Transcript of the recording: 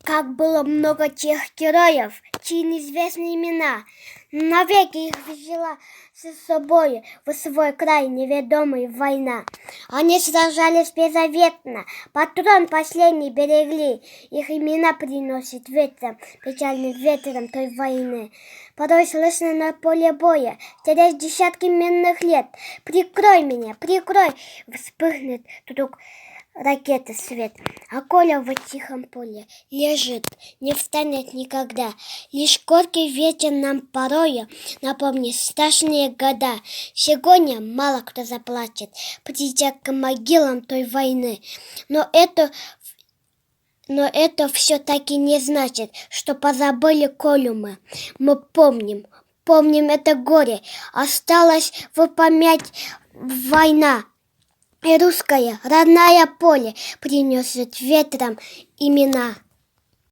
Как было много тех героев, чьи неизвестны имена, навеки их взяла с собой в свой край неведомый война. Они сражались беззаветно, патрон последний берегли, их имена приносит ветром, печальным ветром той войны. Порой слышно на поле боя, через десятки минных лет: «Прикрой меня, прикрой!» Вспыхнет вдруг ракеты свет, а Коля в тихом поле лежит, не встанет никогда. Лишь горький ветер нам порою напомнит страшные года. Сегодня мало кто заплачет, придя к могилам той войны. Но это все-таки не значит, что позабыли Колю мы. Мы помним это горе. Осталась в память война. И русское родное поле принесет ветром имена.